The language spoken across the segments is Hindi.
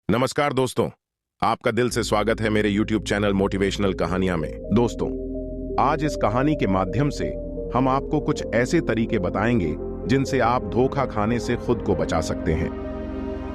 नमस्कार दोस्तों, आपका दिल से स्वागत है मेरे YouTube चैनल मोटिवेशनल कहानियां में। दोस्तों, आज इस कहानी के माध्यम से हम आपको कुछ ऐसे तरीके बताएंगे जिनसे आप धोखा खाने से खुद को बचा सकते हैं।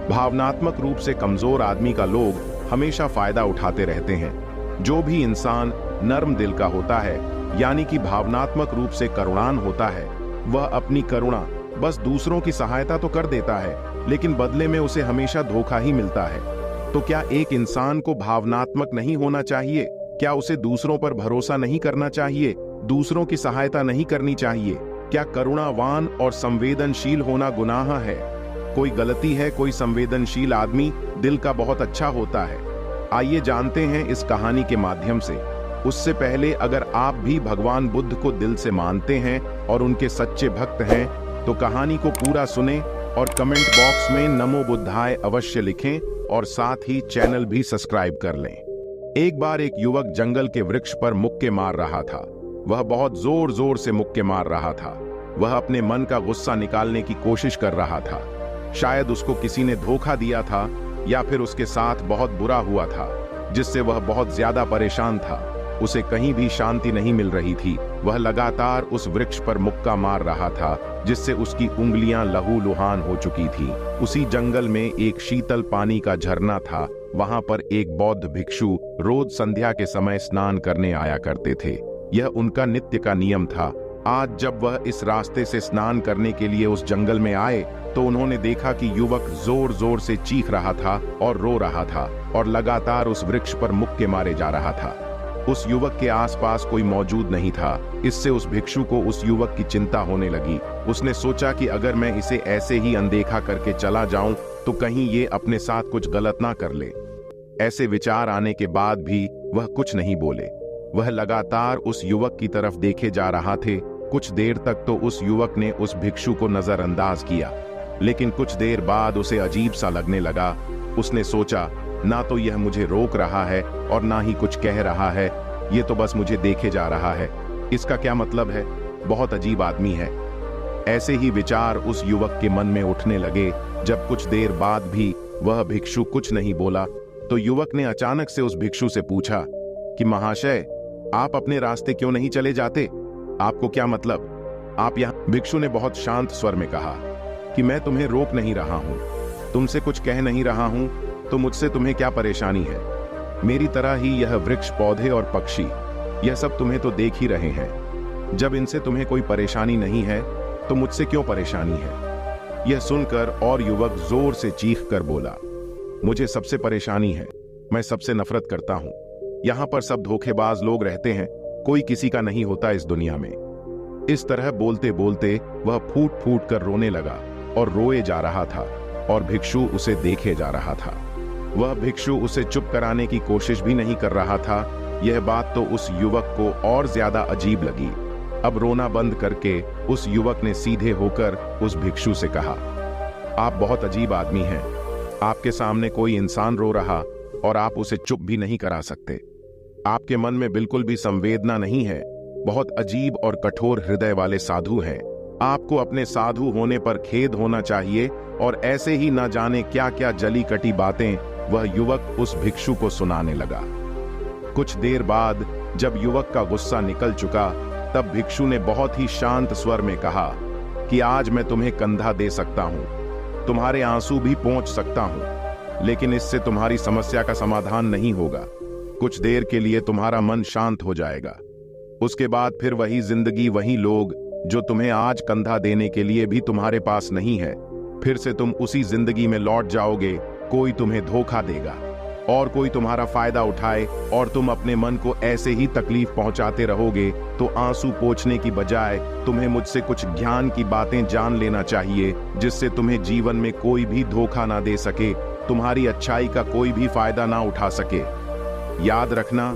भावनात्मक रूप से कमजोर आदमी का लोग हमेशा फायदा उठाते रहते हैं। जो भी इंसान नर्म दिल का होता है, यानी कि भावनात्मक रूप से करुणान होता है, वह अपनी करुणा बस दूसरों की सहायता तो कर देता है, लेकिन बदले में उसे हमेशा धोखा ही मिलता है। तो क्या एक इंसान को भावनात्मक नहीं होना चाहिए? क्या उसे दूसरों पर भरोसा नहीं करना चाहिए? दूसरों की सहायता नहीं करनी चाहिए? क्या करुणावान और संवेदनशील होना गुनाह है? कोई गलती है? कोई संवेदनशील आदमी दिल का बहुत अच्छा होता है। आइए जानते हैं इस कहानी के माध्यम से। उससे पहले, अगर आप भी भगवान बुद्ध को दिल से मानते हैं और उनके सच्चे भक्त हैं, तो कहानी को पूरा सुनें और कमेंट बॉक्स में नमो बुद्धाय अवश्य लिखें और साथ ही चैनल भी सब्सक्राइब कर लें। एक बार एक युवक जंगल के वृक्ष पर मुक्के मार रहा था। वह बहुत जोर जोर से मुक्के मार रहा था। वह अपने मन का गुस्सा निकालने की कोशिश कर रहा था। शायद उसको किसी ने धोखा दिया था या फिर उसके साथ बहुत बुरा हुआ था, जिससे वह बहुत ज्यादा परेशान था। उसे कहीं भी शांति नहीं मिल रही थी। वह लगातार उस वृक्ष पर मुक्का मार रहा था, जिससे उसकी उंगलियां लहूलुहान हो चुकी थी। उसी जंगल में एक शीतल पानी का झरना था। वहां पर एक बौद्ध भिक्षु रोज संध्या के समय स्नान करने आया करते थे। यह उनका नित्य का नियम था। आज जब वह इस रास्ते से स्नान करने के लिए उस जंगल में आए, तो उन्होंने देखा कि युवक जोर जोर से चीख रहा था और रो रहा था और लगातार उस वृक्ष पर मुक्के मारे जा रहा था। उस युवक के आसपास कोई मौजूद नहीं था। इससे उस भिक्षु को उस युवक की चिंता होने लगी। उसने सोचा कि अगर मैं इसे ऐसे ही अनदेखा करके चला जाऊं, तो कहीं ये अपने साथ कुछ गलत ना कर ले। ऐसे विचार आने के बाद भी वह कुछ नहीं बोले। वह लगातार उस युवक की तरफ देखे जा रहा थे। कुछ देर तक तो उस युवक ने उस भिक्षु को नजरअंदाज किया, लेकिन कुछ देर बाद उसे अजीब सा लगने लगा। उसने सोचा, ना तो यह मुझे रोक रहा है और ना ही कुछ कह रहा है। ये तो बस मुझे देखे जा रहा है। इसका क्या मतलब है? बहुत अजीब आदमी है। ऐसे ही विचार उस युवक के मन में उठने लगे। जब कुछ देर बाद भी वह भिक्षु कुछ नहीं बोला, तो युवक ने अचानक से उस भिक्षु से पूछा कि महाशय, आप अपने रास्ते क्यों नहीं चले जाते? आपको क्या मतलब? आप यहाँ? भिक्षु ने बहुत शांत स्वर में कहा कि मैं तुम्हें रोक नहीं रहा हूं, तुमसे कुछ कह नहीं रहा हूं, तो मुझसे तुम्हें क्या परेशानी है? मेरी तरह ही यह वृक्ष, पौधे और पक्षी, यह सब तुम्हें तो देख ही रहे हैं। जब इनसे तुम्हें कोई परेशानी नहीं है, तो मुझसे क्यों परेशानी है? यह सुनकर और युवक जोर से चीख कर बोला, मुझे सबसे परेशानी है। मैं सबसे नफरत करता हूं। यहां पर सब धोखेबाज लोग रहते हैं। कोई किसी का नहीं होता इस दुनिया में। इस तरह बोलते बोलते वह फूट फूट कर रोने लगा और रोए जा रहा था, और भिक्षु उसे देखे जा रहा था। वह भिक्षु उसे चुप कराने की कोशिश भी नहीं कर रहा था। यह बात तो उस युवक को और ज्यादा अजीब लगी। अब रोना बंद करके उस युवक ने सीधे होकर उस भिक्षु से कहा, आप बहुत अजीब आदमी हैं। आपके सामने कोई इंसान रो रहा और आप उसे चुप भी नहीं करा सकते। आपके मन में बिल्कुल भी संवेदना नहीं है। बहुत अजीब और कठोर हृदय वाले साधु हैं। आपको अपने साधु होने पर खेद होना चाहिए। और ऐसे ही न जाने क्या क्या जली कटी बातें वह युवक उस भिक्षु को सुनाने लगा। कुछ देर बाद जब युवक का गुस्सा निकल चुका, तब भिक्षु ने बहुत ही शांत स्वर में कहा कि आज मैं तुम्हें कंधा दे सकता हूं, तुम्हारे आंसू भी पोंछ सकता हूं, लेकिन इससे तुम्हारी समस्या का समाधान नहीं होगा। कुछ देर के लिए तुम्हारा मन शांत हो जाएगा। उसके बाद फिर वही जिंदगी, वही लोग जो तुम्हें आज कंधा देने के लिए भी तुम्हारे पास नहीं है। फिर से तुम उसी जिंदगी में लौट जाओगे। कोई तुम्हें धोखा देगा और कोई तुम्हारा फायदा उठाए, और तुम अपने मन को ऐसे ही तकलीफ पहुंचाते रहोगे। तो आंसू पोंछने की बजाय तुम्हें मुझसे कुछ ज्ञान की बातें जान लेना चाहिए, जिससे तुम्हें जीवन में कोई भी धोखा ना दे सके, तुम्हारी अच्छाई का कोई भी फायदा ना उठा सके। याद रखना,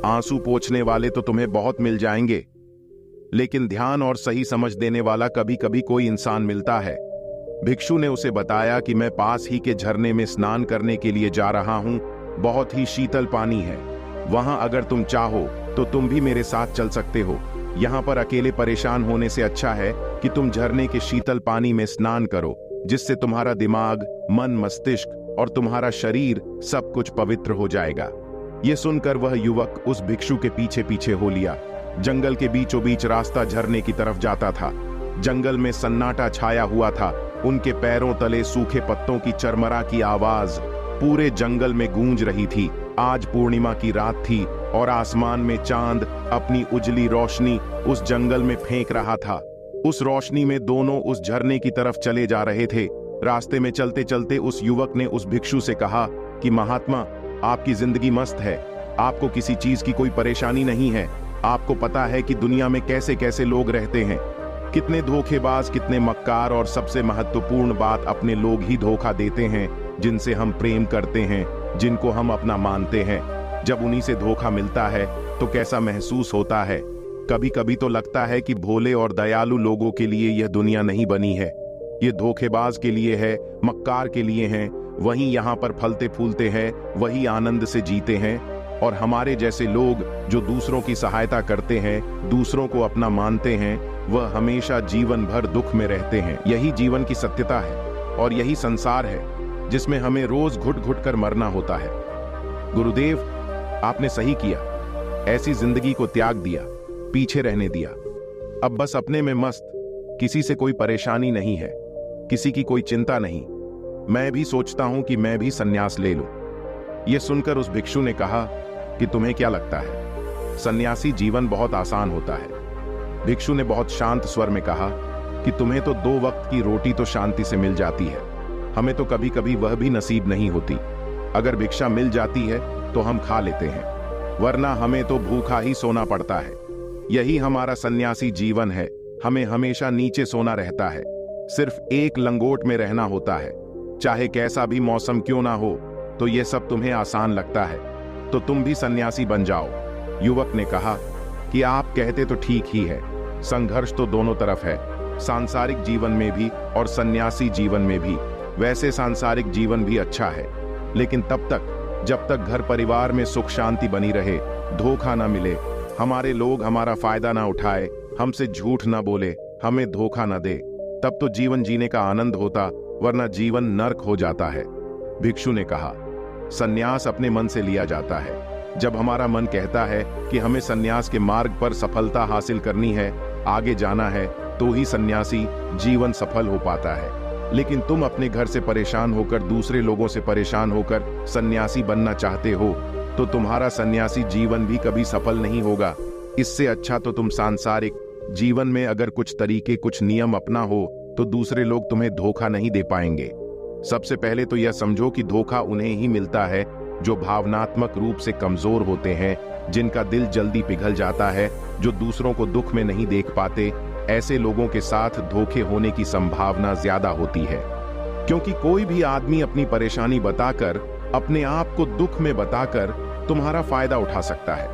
आंसू पोंछने वाले तो तुम्हें बहुत मिल जाएंगे, लेकिन ध्यान और सही समझ देने वाला कभी कभी कोई इंसान मिलता है। भिक्षु ने उसे बताया कि मैं पास ही के झरने में स्नान करने के लिए जा रहा हूं। बहुत ही शीतल पानी है वहां। अगर तुम चाहो तो तुम भी मेरे साथ चल सकते हो। यहाँ पर अकेले परेशान होने से अच्छा है कि तुम झरने के शीतल पानी में स्नान करो, जिससे तुम्हारा दिमाग, मन, मस्तिष्क और तुम्हारा शरीर सब कुछ पवित्र हो जाएगा। ये सुनकर वह युवक उस भिक्षु के पीछे पीछे हो लिया। जंगल के बीचों बीच रास्ता झरने की तरफ जाता था। जंगल में सन्नाटा छाया हुआ था। उनके पैरों तले सूखे पत्तों की चरमरा की आवाज पूरे जंगल में गूंज रही थी। आज पूर्णिमा की रात थी और आसमान में चांद अपनी उजली रोशनी उस जंगल में फेंक रहा था। उस रोशनी में दोनों उस झरने की तरफ चले जा रहे थे। रास्ते में चलते चलते उस युवक ने उस भिक्षु से कहा कि महात्मा, आपकी जिंदगी मस्त है, आपको किसी चीज की कोई परेशानी नहीं है। आपको पता है कि दुनिया में कैसे कैसे लोग रहते हैं, कितने धोखेबाज, कितने मक्कार, और सबसे महत्वपूर्ण बात, अपने लोग ही धोखा देते हैं जिनसे हम प्रेम करते हैं, जिनको हम अपना मानते हैं। जब उन्हीं से धोखा मिलता है तो कैसा महसूस होता है। कभी कभी तो लगता है कि भोले और दयालु लोगों के लिए यह दुनिया नहीं बनी है, ये धोखेबाज के लिए है, मक्कार के लिए हैं। वही यहाँ पर फलते फूलते हैं, वही आनंद से जीते हैं, और हमारे जैसे लोग जो दूसरों की सहायता करते हैं, दूसरों को अपना मानते हैं, वह हमेशा जीवन भर दुख में रहते हैं। यही जीवन की सत्यता है और यही संसार है जिसमें हमें रोज घुट घुट कर मरना होता है। गुरुदेव, आपने सही किया, ऐसी जिंदगी को त्याग दिया, पीछे रहने दिया। अब बस अपने में मस्त, किसी से कोई परेशानी नहीं है, किसी की कोई चिंता नहीं। मैं भी सोचता हूं कि मैं भी संन्यास ले लूं। यह सुनकर उस भिक्षु ने कहा कि तुम्हें क्या लगता है, सन्यासी जीवन बहुत आसान होता है। भिक्षु ने बहुत शांत स्वर में कहा कि तुम्हें तो 2 वक्त की रोटी तो शांति से मिल जाती है, हमें तो कभी कभी वह भी नसीब नहीं होती। अगर भिक्षा मिल जाती है तो हम खा लेते हैं, वरना हमें तो भूखा ही सोना पड़ता है। यही हमारा सन्यासी जीवन है, हमें हमेशा नीचे सोना रहता है, सिर्फ एक लंगोट में रहना होता है। चाहे कैसा भी मौसम क्यों ना हो, तो यह सब तुम्हें आसान लगता है, तो तुम भी सन्यासी बन जाओ। युवक ने कहा कि आप कहते तो ठीक ही है, संघर्ष तो दोनों तरफ है, सांसारिक जीवन में भी और सन्यासी जीवन में भी। वैसे सांसारिक जीवन भी अच्छा है, लेकिन तब तक जब तक घर परिवार में सुख शांति बनी रहे, धोखा ना मिले, हमारे लोग हमारा फायदा ना उठाए, हमसे झूठ ना बोले, हमें धोखा ना दे, तब तो जीवन जीने का आनंद होता, वरना जीवन नर्क हो जाता है। भिक्षु ने कहा, सन्यास अपने मन से लिया जाता है। जब हमारा मन कहता है कि हमें सन्यास के मार्ग पर सफलता हासिल करनी है, आगे जाना है, तो ही सन्यासी जीवन सफल हो पाता है। लेकिन तुम अपने घर से परेशान होकर, दूसरे लोगों से परेशान होकर सन्यासी बनना चाहते हो, तो तुम्हारा सन्यासी जीवन भी कभी सफल नहीं होगा। इससे अच्छा तो तुम सांसारिक जीवन में अगर कुछ तरीके, कुछ नियम अपना हो, तो दूसरे लोग तुम्हें धोखा नहीं दे पाएंगे। सबसे पहले तो यह समझो कि धोखा उन्हें ही मिलता है जो भावनात्मक रूप से कमजोर होते हैं, जिनका दिल जल्दी पिघल जाता है, जो दूसरों को दुख में नहीं देख पाते। ऐसे लोगों के साथ धोखे होने की संभावना ज्यादा होती है, क्योंकि कोई भी आदमी अपनी परेशानी बताकर, अपने आप को दुख में बताकर तुम्हारा फायदा उठा सकता है।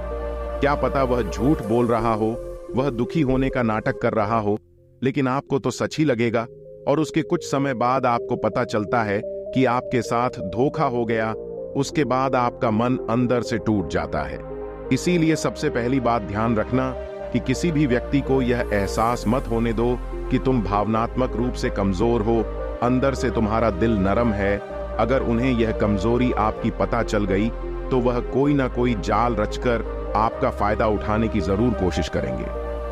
क्या पता वह झूठ बोल रहा हो, वह दुखी होने का नाटक कर रहा हो, लेकिन आपको तो सच ही लगेगा, और उसके कुछ समय बाद आपको पता चलता है कि आपके साथ धोखा हो गया। उसके बाद आपका मन अंदर से टूट जाता है। इसीलिए सबसे पहली बात ध्यान रखना कि किसी भी व्यक्ति को यह एहसास मत होने दो कि तुम भावनात्मक रूप से कमजोर हो, अंदर से तुम्हारा दिल नरम है। अगर उन्हें यह कमजोरी आपकी पता चल गई, तो वह कोई ना कोई जाल रचकर आपका फायदा उठाने की जरूर कोशिश करेंगे।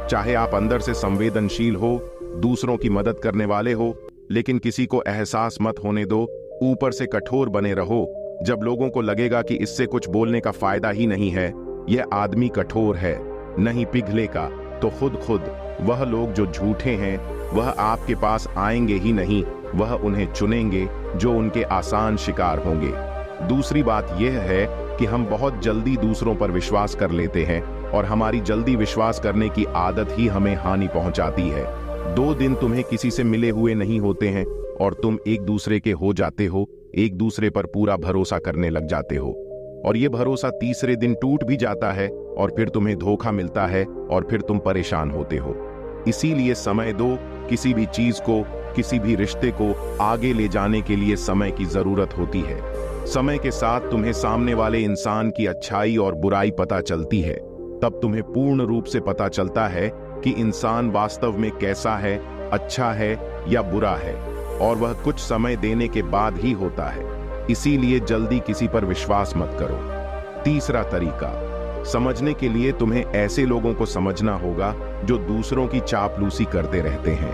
चाहे आप अंदर से संवेदनशील हो, दूसरों की मदद करने वाले हो, लेकिन किसी को एहसास मत होने दो, ऊपर से कठोर बने रहो। जब लोगों को लगेगा कि इससे कुछ बोलने का फायदा ही नहीं है, यह आदमी कठोर है, नहीं पिघलेगा, तो खुद वह लोग जो झूठे हैं, वह आपके पास आएंगे ही नहीं, वह उन्हें चुनेंगे जो उनके आसान शिकार होंगे। दूसरी बात यह है कि हम बहुत जल्दी दूसरों पर विश्वास कर लेते हैं, और हमारी जल्दी विश्वास करने की आदत ही हमें हानि पहुंचाती है। 2 दिन तुम्हें किसी से मिले हुए नहीं होते हैं और तुम एक दूसरे के हो जाते हो, एक दूसरे पर पूरा भरोसा करने लग जाते हो, और ये भरोसा तीसरे दिन टूट भी जाता है, और फिर तुम्हें धोखा मिलता है, और फिर तुम परेशान होते हो। इसीलिए समय दो। किसी भी चीज को, किसी भी रिश्ते को आगे ले जाने के लिए समय की जरूरत होती है। समय के साथ तुम्हें सामने वाले इंसान की अच्छाई और बुराई पता चलती है। तब तुम्हें पूर्ण रूप से पता चलता है कि इंसान वास्तव में कैसा है, अच्छा है या बुरा है, और वह कुछ समय देने के बाद ही होता है। इसीलिए जल्दी किसी पर विश्वास मत करो। तीसरा तरीका, समझने के लिए तुम्हें ऐसे लोगों को समझना होगा जो दूसरों की चापलूसी करते रहते हैं।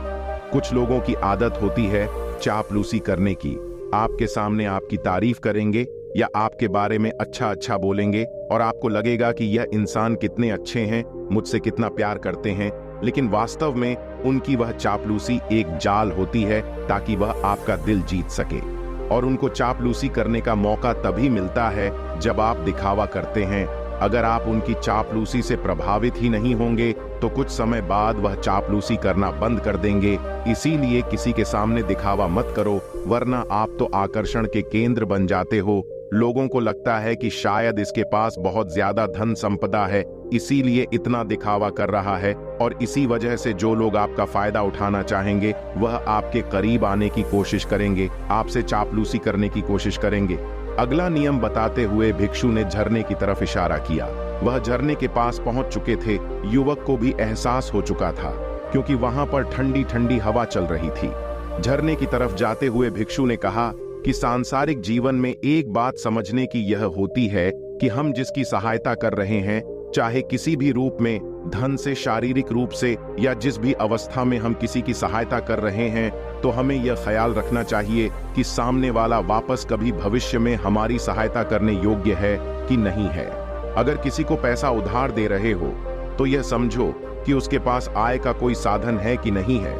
कुछ लोगों की आदत होती है चापलूसी करने की। आपके सामने आपकी तारीफ करेंगे या आपके बारे में अच्छा अच्छा बोलेंगे और आपको लगेगा कि यह इंसान कितने अच्छे हैं, मुझसे कितना प्यार करते हैं, लेकिन वास्तव में उनकी वह चापलूसी एक जाल होती है ताकि वह आपका दिल जीत सके। और उनको चापलूसी करने का मौका तभी मिलता है जब आप दिखावा करते हैं। अगर आप उनकी चापलूसी से प्रभावित ही नहीं होंगे तो कुछ समय बाद वह चापलूसी करना बंद कर देंगे। इसीलिए किसी के सामने दिखावा मत करो, वरना आप तो आकर्षण के केंद्र बन जाते हो। लोगों को लगता है कि शायद इसके पास बहुत ज्यादा धन संपदा है, इसीलिए इतना दिखावा कर रहा है, और इसी वजह से जो लोग आपका फायदा उठाना चाहेंगे वह आपके करीब आने की कोशिश करेंगे, आपसे चापलूसी करने की कोशिश करेंगे। अगला नियम बताते हुए भिक्षु ने झरने की तरफ इशारा किया। वह झरने के पास पहुंच चुके थे। युवक को भी एहसास हो चुका था क्योंकि वहां पर ठंडी ठंडी हवा चल रही थी। झरने की तरफ जाते हुए भिक्षु ने कहा कि सांसारिक जीवन में एक बात समझने की यह होती है कि हम जिसकी सहायता कर रहे हैं, चाहे किसी भी रूप में, धन से, शारीरिक रूप से, या जिस भी अवस्था में हम किसी की सहायता कर रहे हैं, तो हमें यह ख्याल रखना चाहिए कि सामने वाला वापस कभी भविष्य में हमारी सहायता करने योग्य है कि नहीं है। अगर किसी को पैसा उधार दे रहे हो तो यह समझो कि उसके पास आय का कोई साधन है कि नहीं है।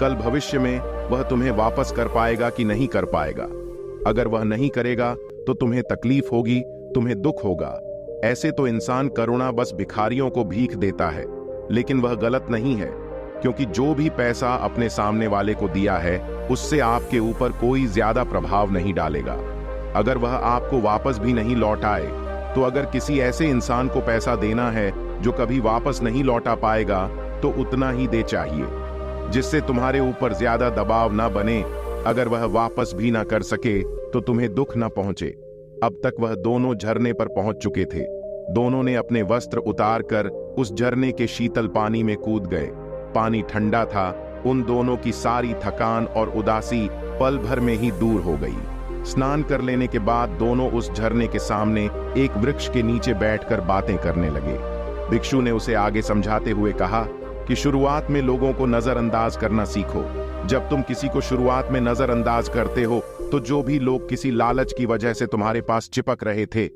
कल भविष्य में वह तुम्हें वापस कर पाएगा कि नहीं कर पाएगा। अगर वह नहीं करेगा तो तुम्हें तकलीफ होगी, तुम्हें दुख होगा। ऐसे तो इंसान करुणा बस भिखारियों को भीख देता है, लेकिन वह गलत नहीं है, क्योंकि जो भी पैसा अपने सामने वाले को दिया है उससे आपके ऊपर कोई ज्यादा प्रभाव नहीं डालेगा। अगर वह आपको वापस भी नहीं लौटाए, तो अगर किसी ऐसे इंसान को पैसा देना है जो कभी वापस नहीं लौटा पाएगा, तो उतना ही दे चाहिए जिससे तुम्हारे ऊपर ज्यादा दबाव ना बने। अगर वह वापस भी ना कर सके तो तुम्हें दुख ना पहुंचे। अब तक वह दोनों झरने पर पहुंच चुके थे। दोनों ने अपने वस्त्र उतार कर उस झरने के शीतल पानी में कूद गए। पानी ठंडा था। उन दोनों की सारी थकान और उदासी पल भर में ही दूर हो गई। स्नान कर लेने के बाद दोनों उस झरने के सामने एक वृक्ष के नीचे बैठकर बातें करने लगे। भिक्षु ने उसे आगे समझाते हुए कहा कि शुरुआत में लोगों को नजरअंदाज करना सीखो। जब तुम किसी को शुरुआत में नजरअंदाज करते हो तो जो भी लोग किसी लालच की वजह से तुम्हारे पास चिपक रहे थे,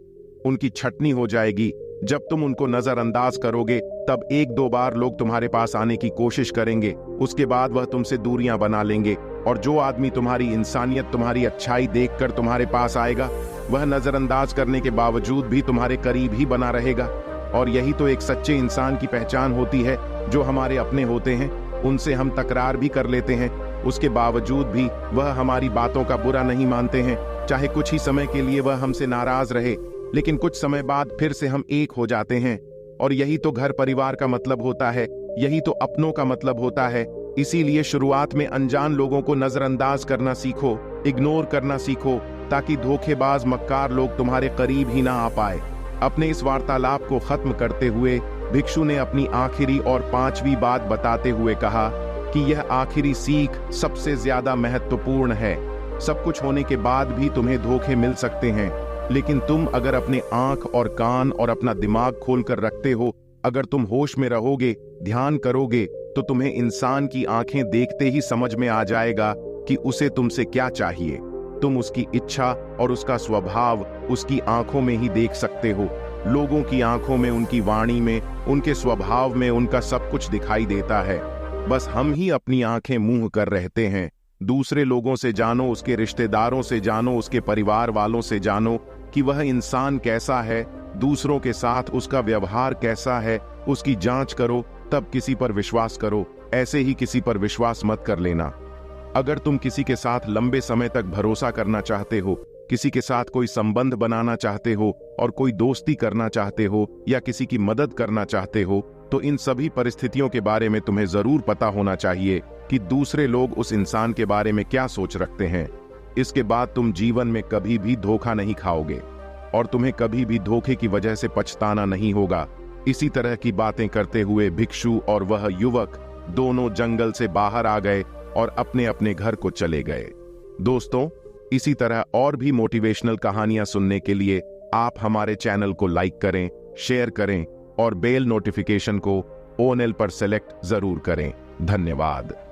उनकी छटनी हो जाएगी। जब तुम उनको नजरअंदाज करोगे तब एक दो बार लोग तुम्हारे पास आने की कोशिश करेंगे, उसके बाद वह तुमसे दूरियां बना लेंगे। और जो आदमी तुम्हारी इंसानियत, तुम्हारी अच्छाई देखकर तुम्हारे पास आएगा, वह नजरअंदाज करने के बावजूद भी तुम्हारे करीब ही बना रहेगा। और यही तो एक सच्चे इंसान की पहचान होती है। जो हमारे अपने होते हैं उनसे हम तकरार भी कर लेते हैं, उसके बावजूद भी वह हमारी बातों का बुरा नहीं मानते हैं। चाहे कुछ ही समय के लिए वह हमसे नाराज रहे, लेकिन कुछ समय बाद फिर से हम एक हो जाते हैं। और यही तो घर परिवार का मतलब होता है, यही तो अपनों का मतलब होता है। इसीलिए शुरुआत में अनजान लोगों को नजरअंदाज करना सीखो, इग्नोर करना सीखो, ताकि धोखेबाज मक्कार लोग तुम्हारे करीब ही ना आ पाए। अपने इस वार्तालाप को खत्म करते हुए भिक्षु ने अपनी आखिरी और पांचवी बात बताते हुए कहा कि यह आखिरी सीख सबसे ज्यादा महत्वपूर्ण है। सब कुछ होने के बाद भी तुम्हें धोखे मिल सकते हैं, लेकिन तुम अगर अपने आंख और कान और अपना दिमाग खोलकर रखते हो, अगर तुम होश में रहोगे, ध्यान करोगे, तो तुम्हें इंसान की आंखें देखते ही समझ में आ जाएगा कि उसे तुमसे क्या चाहिए। तुम उसकी इच्छा और उसका स्वभाव उसकी आंखों में ही देख सकते हो। लोगों की आंखों में, उनकी वाणी में, उनके स्वभाव में उनका सब कुछ दिखाई देता है। बस हम ही अपनी आंखें मूंह कर रहते हैं। दूसरे लोगों से जानो, उसके रिश्तेदारों से जानो, उसके परिवार वालों से जानो कि वह इंसान कैसा है, दूसरों के साथ उसका व्यवहार कैसा है, उसकी जांच करो, तब किसी पर विश्वास करो। ऐसे ही किसी पर विश्वास मत कर लेना। अगर तुम किसी के साथ लंबे समय तक भरोसा करना चाहते हो, किसी के साथ कोई संबंध बनाना चाहते हो और कोई दोस्ती करना चाहते हो या किसी की मदद करना चाहते हो, तो इन सभी परिस्थितियों के बारे में तुम्हें जरूर पता होना चाहिए कि दूसरे लोग उस इंसान के बारे में क्या सोच रखते हैं। इसके बाद तुम जीवन में कभी भी धोखा नहीं खाओगे और तुम्हें कभी भी धोखे की वजह से पछताना नहीं होगा। इसी तरह की बातें करते हुए भिक्षु और वह युवक दोनों जंगल से बाहर आ गए और अपने अपने घर को चले गए। दोस्तों, इसी तरह और भी मोटिवेशनल कहानियां सुनने के लिए आप हमारे चैनल को लाइक करें, शेयर करें और बेल नोटिफिकेशन को ऑल पर सेलेक्ट जरूर करें। धन्यवाद।